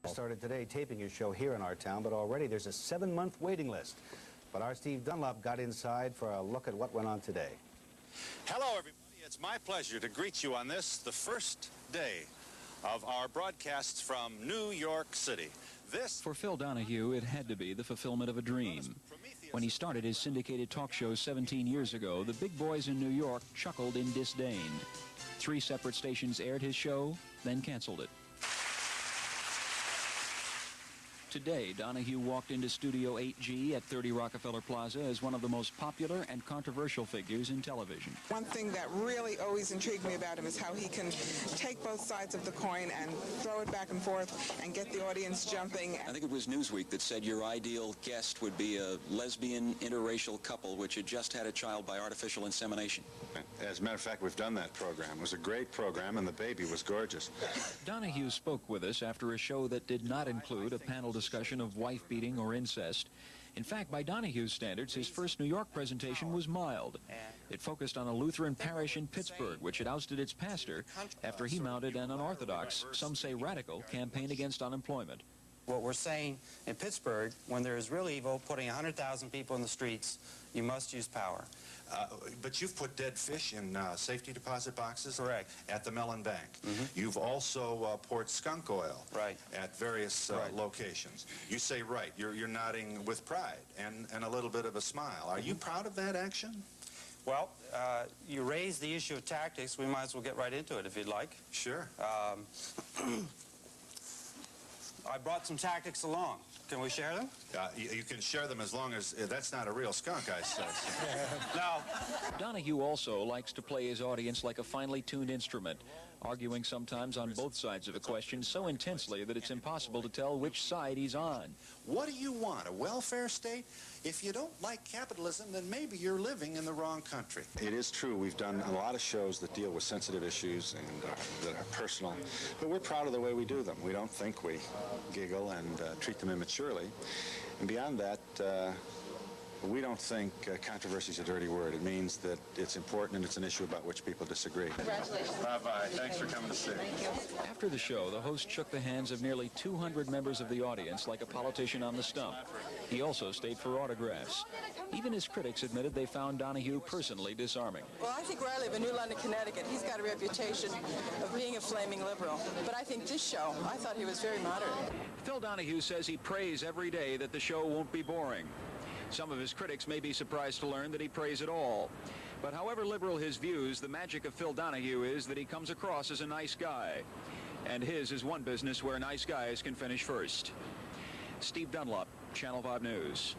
Started today taping your show here in our town, but already there's a 7-month waiting list. But our Steve Dunlop got inside for a look at what went on today. Hello, everybody. It's my pleasure to greet you on this, the first day of our broadcasts from New York City. For Phil Donahue, it had to be the fulfillment of a dream. When he started his syndicated talk show 17 years ago, the big boys in New York chuckled in disdain. 3 separate stations aired his show, then canceled it. Today, Donahue walked into Studio 8G at 30 Rockefeller Plaza as one of the most popular and controversial figures in television. One thing that really always intrigued me about him is how he can take both sides of the coin and throw it back and forth and get the audience jumping. I think it was Newsweek that said your ideal guest would be a lesbian interracial couple which had just had a child by artificial insemination. As a matter of fact, we've done that program. It was a great program, and the baby was gorgeous. Donahue spoke with us after a show that did not include a panel discussion of wife-beating or incest. In fact, by Donahue's standards, his first New York presentation was mild. It focused on a Lutheran parish in Pittsburgh, which had ousted its pastor after he mounted an unorthodox, some say radical, campaign against unemployment. What we're saying in Pittsburgh, when there is real evil, putting 100,000 people in the streets, you must use power. But you've put dead fish in safety deposit boxes? Correct. At the Mellon Bank. Mm-hmm. You've also poured skunk oil right. at various locations. You say right. You're nodding with pride and a little bit of a smile. Are you proud of that action? Well, you raised the issue of tactics. We might as well get right into it if you'd like. Sure. I brought some tactics along. Can we share them? You can share them as long as that's not a real skunk, I say. Now, Donahue also likes to play his audience like a finely tuned instrument, arguing sometimes on both sides of a question so intensely that it's impossible to tell which side he's on. What do you want, a welfare state? If you don't like capitalism, then maybe you're living in the wrong country. It is true. We've done a lot of shows that deal with sensitive issues and that are personal, but we're proud of the way we do them. We don't think we giggle and treat them immaturely. And beyond that, we don't think controversy is a dirty word. It means that it's important and it's an issue about which people disagree. Congratulations. Bye-bye. Thanks for coming to see. Thank you. After the show, the host shook the hands of nearly 200 members of the audience like a politician on the stump. He also stayed for autographs. Even his critics admitted they found Donahue personally disarming. Well, I think where I live in New London, Connecticut, he's got a reputation of being a flaming liberal. But I think this show, I thought he was very moderate. Phil Donahue says he prays every day that the show won't be boring. Some of his critics may be surprised to learn that he prays at all. But however liberal his views, the magic of Phil Donahue is that he comes across as a nice guy. And his is one business where nice guys can finish first. Steve Dunlop, Channel 5 News.